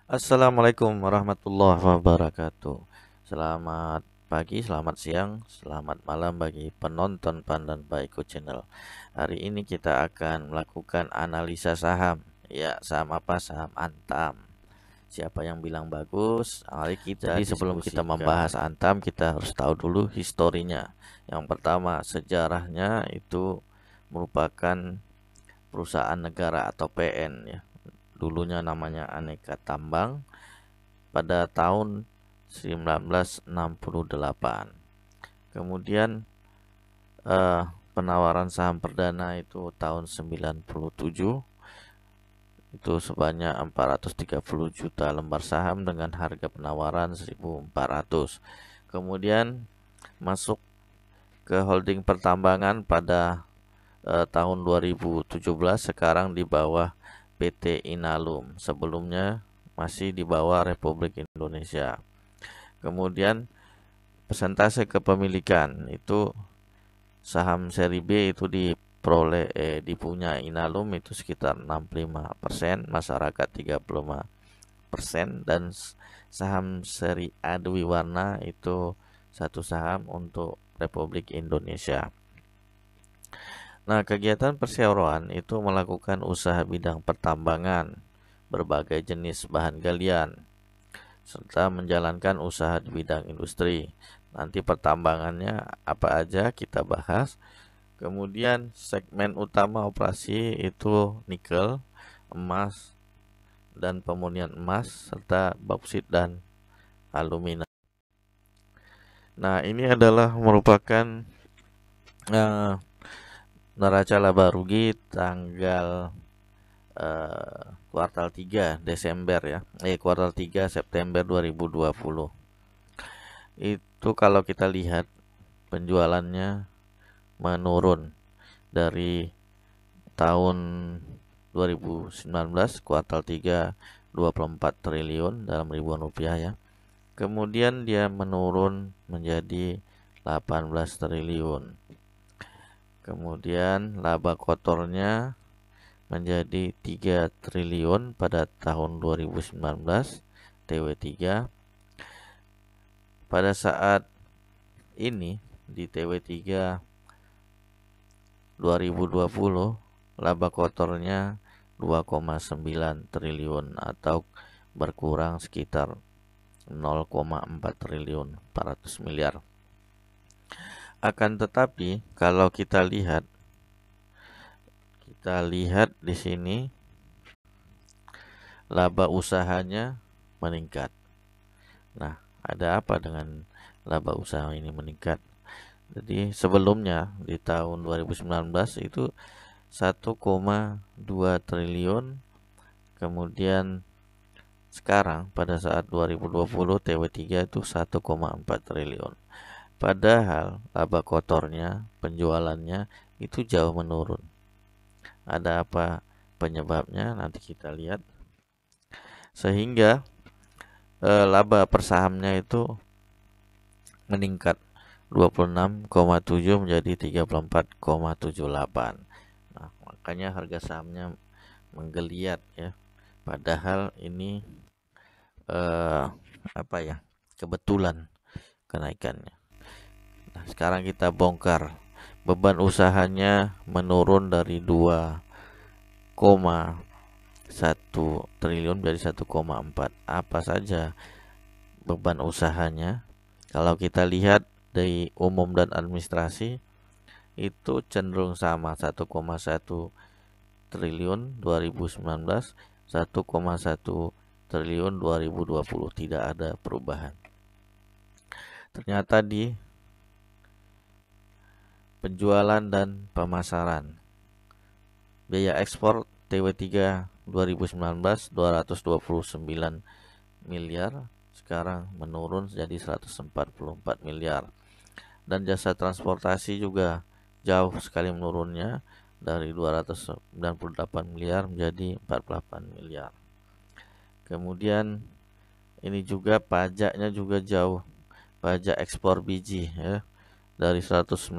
Assalamualaikum warahmatullahi wabarakatuh. Selamat pagi, selamat siang, selamat malam bagi penonton Pandan Baiko Channel. Hari ini kita akan melakukan analisa saham. Ya, saham apa? Saham Antam. Siapa yang bilang bagus? Mari kita Jadi sebelum kita membahas Antam, kita harus tahu dulu historinya. Yang pertama, sejarahnya itu merupakan perusahaan negara atau PN ya. Dulunya namanya Aneka Tambang pada tahun 1968. Kemudian eh, penawaran saham perdana itu tahun 97, itu sebanyak 430 juta lembar saham dengan harga penawaran 1.400. Kemudian masuk ke holding pertambangan pada tahun 2017, sekarang di bawah PT Inalum. Sebelumnya masih di bawah Republik Indonesia. Kemudian persentase kepemilikan itu saham seri B itu dipunya Inalum itu sekitar 65%, masyarakat 35%, dan saham seri A Dwi Warna itu satu saham untuk Republik Indonesia. Nah, kegiatan perseroan itu melakukan usaha bidang pertambangan, berbagai jenis bahan galian, serta menjalankan usaha di bidang industri. Nanti pertambangannya apa aja kita bahas. Kemudian segmen utama operasi itu nikel, emas, dan pemurnian emas, serta bauksit dan alumina. Nah, ini adalah merupakan uh, neraca laba rugi tanggal kuartal 3 Desember ya. Kuartal 3 September 2020. Itu kalau kita lihat penjualannya menurun dari tahun 2019 kuartal 3 24 triliun dalam ribuan rupiah ya. Kemudian dia menurun menjadi 18 triliun. Kemudian laba kotornya menjadi 3 triliun pada tahun 2019 TW3. Pada saat ini di TW3 2020 laba kotornya 2,9 triliun atau berkurang sekitar 0,4 triliun 400 miliar. Akan tetapi kalau kita lihat di sini laba usahanya meningkat. Nah, ada apa dengan laba usaha ini meningkat? Jadi sebelumnya di tahun 2019 itu 1,2 triliun, kemudian sekarang pada saat 2020 TW3 itu 1,4 triliun. Padahal laba kotornya, penjualannya itu jauh menurun. Ada apa penyebabnya? Nanti kita lihat. Sehingga laba per sahamnya itu meningkat 26,7 menjadi 34,78. Nah, makanya harga sahamnya menggeliat ya. Padahal ini kebetulan kenaikannya. Nah, sekarang kita bongkar. Beban usahanya menurun dari 2,1 triliun menjadi 1,4. Apa saja beban usahanya? Kalau kita lihat dari umum dan administrasi itu cenderung sama, 1,1 triliun 2019, 1,1 triliun 2020, tidak ada perubahan. Ternyata di penjualan dan pemasaran, biaya ekspor TW3 2019 229 miliar, sekarang menurun jadi 144 miliar. Dan jasa transportasi juga jauh sekali menurunnya dari 298 miliar menjadi 48 miliar. Kemudian ini juga pajaknya juga jauh. Pajak ekspor biji ya, dari 197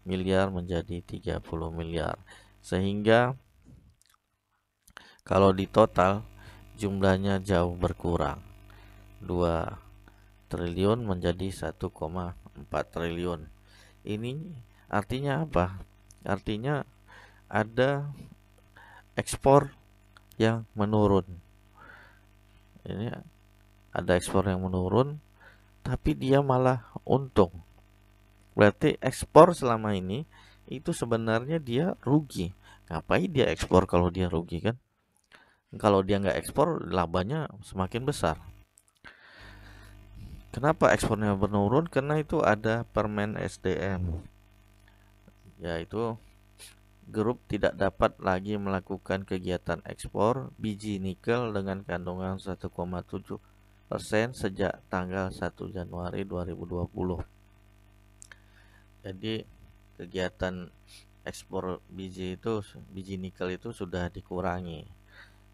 miliar menjadi 30 miliar. Sehingga kalau di total jumlahnya jauh berkurang, 2 triliun menjadi 1,4 triliun. Ini artinya apa? Artinya ada ekspor yang menurun. Ini ada ekspor yang menurun, tapi dia malah untung. Berarti ekspor selama ini itu sebenarnya dia rugi. Ngapain dia ekspor kalau dia rugi kan? Kalau dia nggak ekspor, labanya semakin besar. Kenapa ekspornya menurun? Karena itu ada permen SDM, yaitu grup tidak dapat lagi melakukan kegiatan ekspor biji nikel dengan kandungan 1,7% sejak tanggal 1 Januari 2020. Jadi kegiatan ekspor biji nikel itu sudah dikurangi,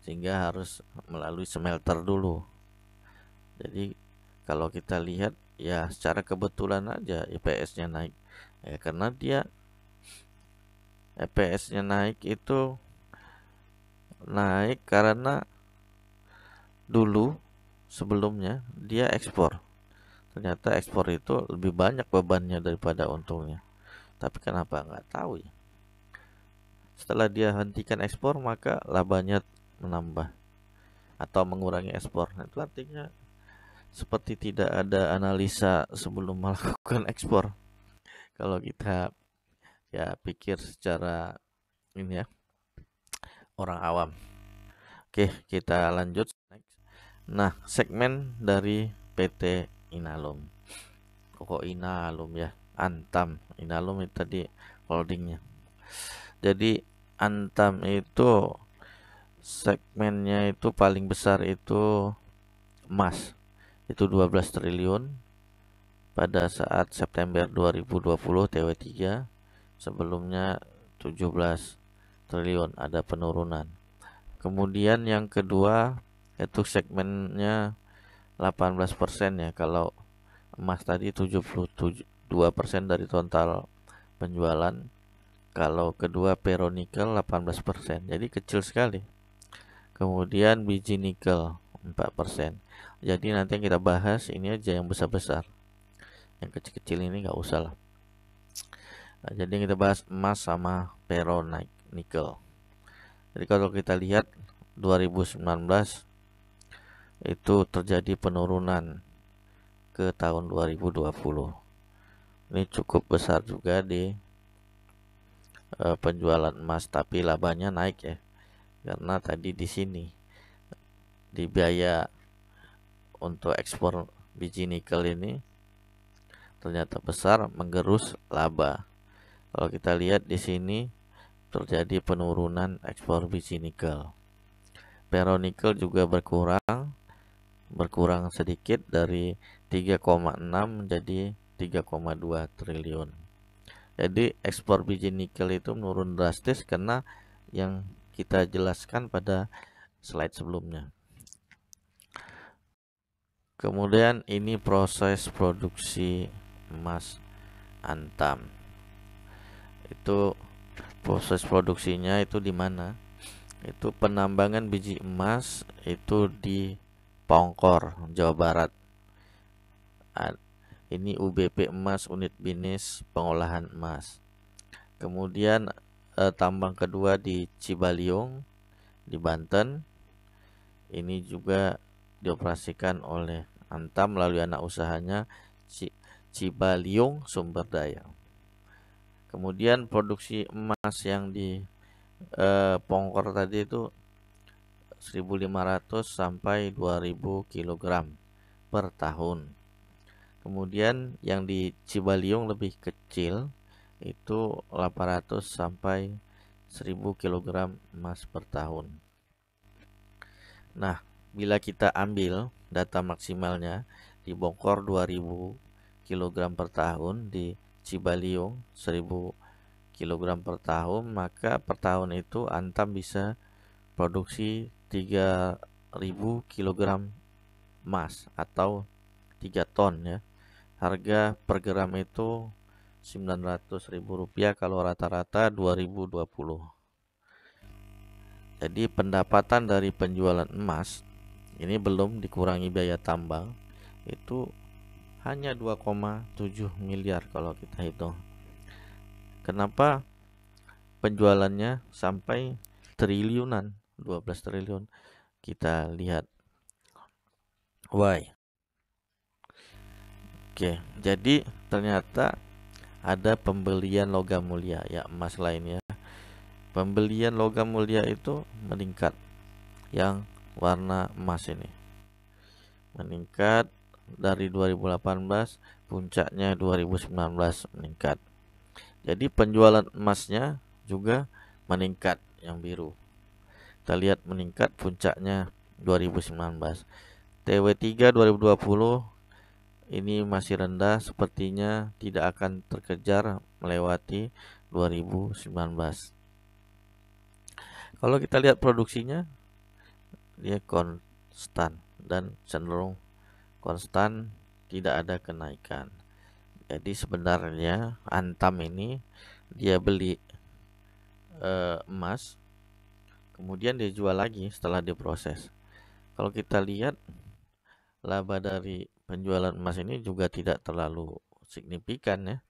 sehingga harus melalui smelter dulu. Jadi kalau kita lihat ya secara kebetulan aja EPS-nya naik, ya karena dia EPS-nya naik itu naik karena dulu sebelumnya dia ekspor. Ternyata ekspor itu lebih banyak bebannya daripada untungnya. Tapi kenapa nggak tahu ya? Setelah dia hentikan ekspor maka labanya menambah atau mengurangi ekspor. Nah, itu artinya seperti tidak ada analisa sebelum melakukan ekspor. Kalau kita ya pikir secara ini ya, orang awam. Oke, kita lanjut. Nah, segmen dari PT Inalum. Kok Inalum ya? Antam. Inalum itu tadi holdingnya. Jadi Antam itu segmennya itu paling besar itu emas. Itu 12 triliun pada saat September 2020 TW3. Sebelumnya 17 triliun, ada penurunan. Kemudian yang kedua itu segmennya 18% ya. Kalau emas tadi 72% dari total penjualan. Kalau kedua ferronikel 18%. Jadi kecil sekali. Kemudian biji nikel 4%. Jadi nanti yang kita bahas ini aja yang besar-besar. Yang kecil-kecil ini nggak usah lah. Nah, jadi kita bahas emas sama ferronikel. Jadi kalau kita lihat 2019 itu terjadi penurunan ke tahun 2020. Ini cukup besar juga di penjualan emas, tapi labanya naik ya. Karena tadi di sini di biaya untuk ekspor biji nikel ini ternyata besar, menggerus laba. Kalau kita lihat di sini terjadi penurunan ekspor biji nikel. Ferronikel juga berkurang sedikit dari 3,6 menjadi 3,2 triliun. Jadi ekspor biji nikel itu menurun drastis karena yang kita jelaskan pada slide sebelumnya. Kemudian ini proses produksi emas Antam. Itu proses produksinya itu di mana? Itu penambangan biji emas itu di Pongkor, Jawa Barat. Ini UBP Emas, unit bisnis pengolahan emas. Kemudian tambang kedua di Cibaliung di Banten. Ini juga dioperasikan oleh Antam melalui anak usahanya Cibaliung Sumber Daya. Kemudian produksi emas yang di Pongkor tadi itu 1.500 sampai 2.000 kg per tahun. Kemudian yang di Cibaliung lebih kecil, itu 800 sampai 1.000 kg emas per tahun. Nah, bila kita ambil data maksimalnya di Bongkor 2.000 kg per tahun, di Cibaliung 1.000 kg per tahun, maka per tahun itu Antam bisa produksi 3.000 kg emas atau 3 ton ya. Harga per gram itu Rp900.000 kalau rata-rata 2020. Jadi pendapatan dari penjualan emas ini belum dikurangi biaya tambang, itu hanya 2,7 miliar kalau kita hitung. Kenapa penjualannya sampai triliunan, 12 triliun? Kita lihat why. Oke, jadi ternyata ada pembelian logam mulia, ya emas lainnya. Pembelian logam mulia itu meningkat, yang warna emas ini meningkat dari 2018, puncaknya 2019 meningkat. Jadi penjualan emasnya juga meningkat, yang biru. Kita lihat meningkat, puncaknya 2019. TW3 2020 ini masih rendah, sepertinya tidak akan terkejar melewati 2019. Kalau kita lihat produksinya, dia konstan dan cenderung konstan, tidak ada kenaikan. Jadi sebenarnya Antam ini dia beli emas, kemudian dia jual lagi setelah diproses. Kalau kita lihat laba dari penjualan emas ini juga tidak terlalu signifikan ya.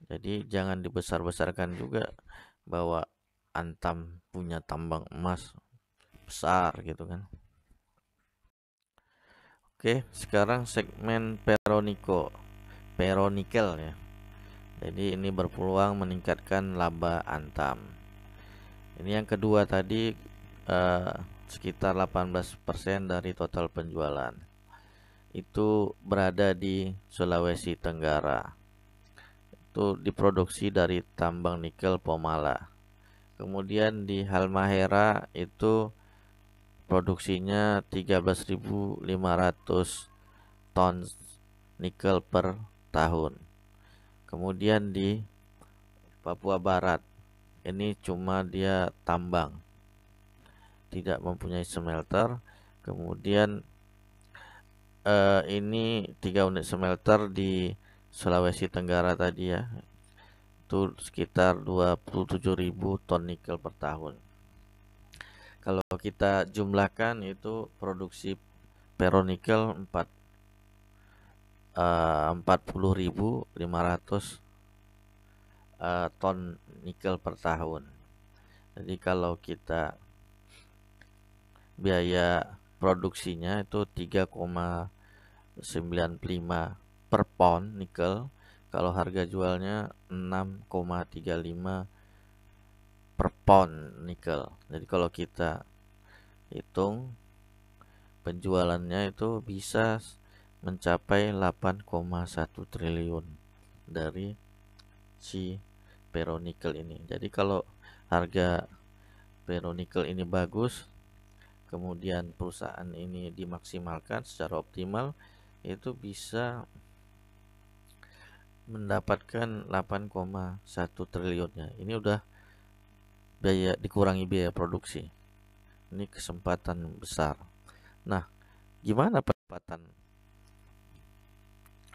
Jadi jangan dibesar-besarkan juga bahwa Antam punya tambang emas besar gitu kan. Oke, sekarang segmen ferronikel ya. Jadi ini berpeluang meningkatkan laba Antam. Ini yang kedua tadi, sekitar 18% dari total penjualan. Itu berada di Sulawesi Tenggara. Itu diproduksi dari tambang nikel Pomala. Kemudian di Halmahera itu produksinya 13.500 ton nikel per tahun. Kemudian di Papua Barat ini cuma dia tambang, tidak mempunyai smelter. Kemudian ini 3 unit smelter di Sulawesi Tenggara tadi ya, itu sekitar 27.000 ton nikel per tahun. Kalau kita jumlahkan itu produksi ferronikel 40.500 ton nikel per tahun. Jadi kalau kita biaya produksinya itu 3,95 per pound nikel, kalau harga jualnya 6,35 per pound nikel. Jadi kalau kita hitung penjualannya itu bisa mencapai 8,1 triliun dari si ferronikel ini. Jadi kalau harga ferronikel ini bagus, kemudian perusahaan ini dimaksimalkan secara optimal, itu bisa mendapatkan 8,1 triliunnya. Ini udah dikurangi biaya produksi. Ini kesempatan besar. Nah, gimana pendapatan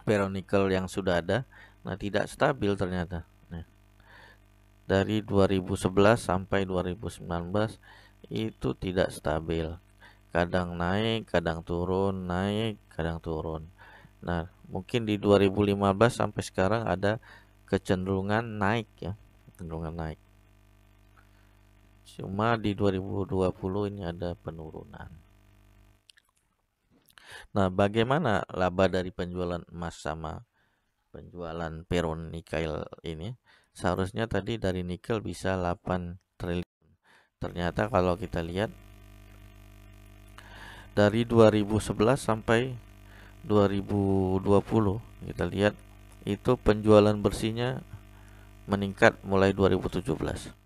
ferronikel yang sudah ada? Nah, tidak stabil ternyata. Nah, dari 2011 sampai 2019 itu tidak stabil. Kadang naik, kadang turun, naik, kadang turun. Nah, mungkin di 2015 sampai sekarang ada kecenderungan naik ya, kecenderungan naik. Cuma di 2020 ini ada penurunan. Nah, bagaimana laba dari penjualan emas sama penjualan ferronikel ini? Seharusnya tadi dari nikel bisa 8 triliun. Ternyata kalau kita lihat dari 2011 sampai 2020, kita lihat itu penjualan bersihnya meningkat mulai 2017.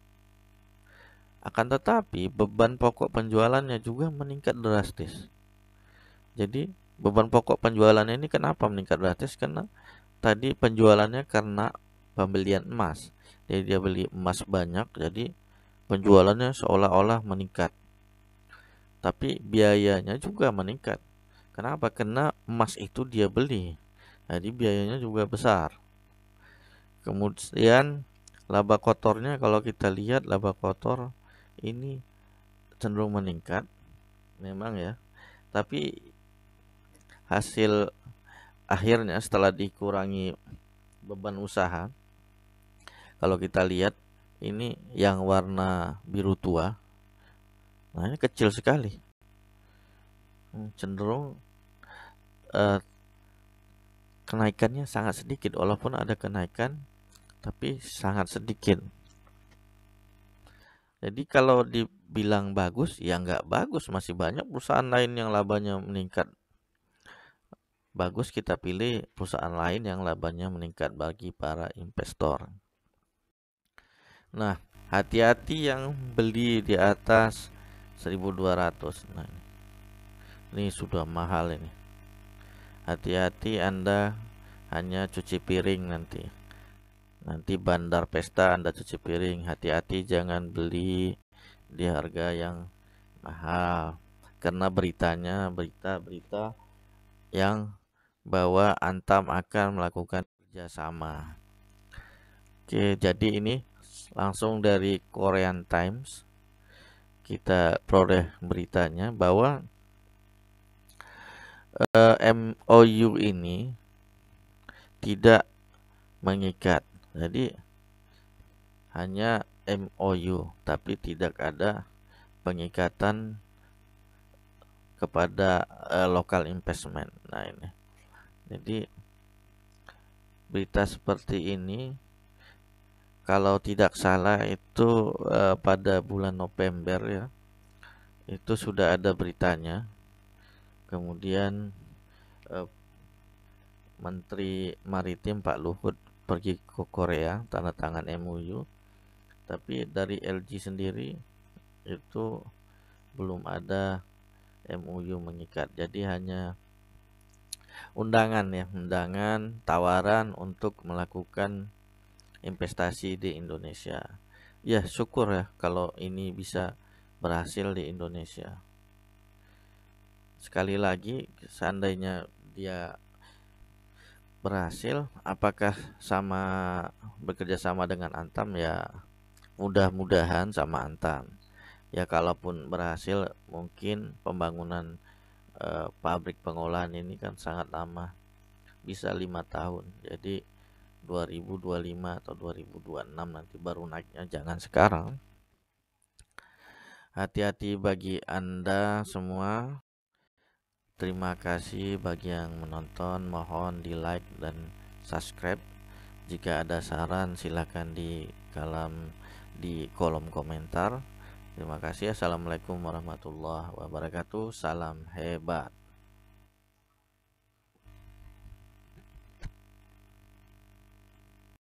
Akan tetapi beban pokok penjualannya juga meningkat drastis. Jadi beban pokok penjualannya ini kenapa meningkat drastis? Karena tadi penjualannya karena pembelian emas. Jadi dia beli emas banyak, jadi penjualannya seolah-olah meningkat. Tapi biayanya juga meningkat. Kenapa? Karena emas itu dia beli. Jadi biayanya juga besar. Kemudian laba kotornya, kalau kita lihat laba kotor ini cenderung meningkat memang ya. Tapi hasil akhirnya setelah dikurangi beban usaha, kalau kita lihat ini yang warna biru tua, nah ini kecil sekali, cenderung kenaikannya sangat sedikit, walaupun ada kenaikan tapi sangat sedikit. Jadi kalau dibilang bagus, ya nggak bagus, masih banyak perusahaan lain yang labanya meningkat. Bagus kita pilih perusahaan lain yang labanya meningkat bagi para investor. Nah, hati-hati yang beli di atas 1.200. Nah, ini sudah mahal ini. Hati-hati Anda hanya cuci piring nanti. Nanti bandar pesta Anda cuci piring. Hati-hati jangan beli di harga yang mahal. Karena beritanya berita-berita yang bahwa Antam akan melakukan kerjasama. Oke, jadi ini langsung dari Korean Times kita peroleh beritanya bahwa MOU ini tidak mengikat. Jadi hanya MOU tapi tidak ada pengikatan kepada local investment. Nah ini. Jadi berita seperti ini kalau tidak salah itu pada bulan November ya. Itu sudah ada beritanya. Kemudian Menteri Maritim Pak Luhut pergi ke Korea tanda tangan MOU. Tapi dari LG sendiri itu belum ada MOU mengikat. Jadi hanya undangan ya, undangan tawaran untuk melakukan investasi di Indonesia. Ya syukur ya kalau ini bisa berhasil di Indonesia. Sekali lagi, seandainya dia berhasil, apakah bekerja sama dengan Antam? Ya mudah-mudahan sama Antam. Ya kalaupun berhasil, mungkin pembangunan pabrik pengolahan ini kan sangat lama, bisa 5 tahun. Jadi 2025 atau 2026 nanti baru naiknya, jangan sekarang. Hati-hati bagi Anda semua. Terima kasih bagi yang menonton, mohon di like dan subscribe. Jika ada saran silakan di kolom komentar. Terima kasih. Assalamualaikum warahmatullahi wabarakatuh. Salam hebat.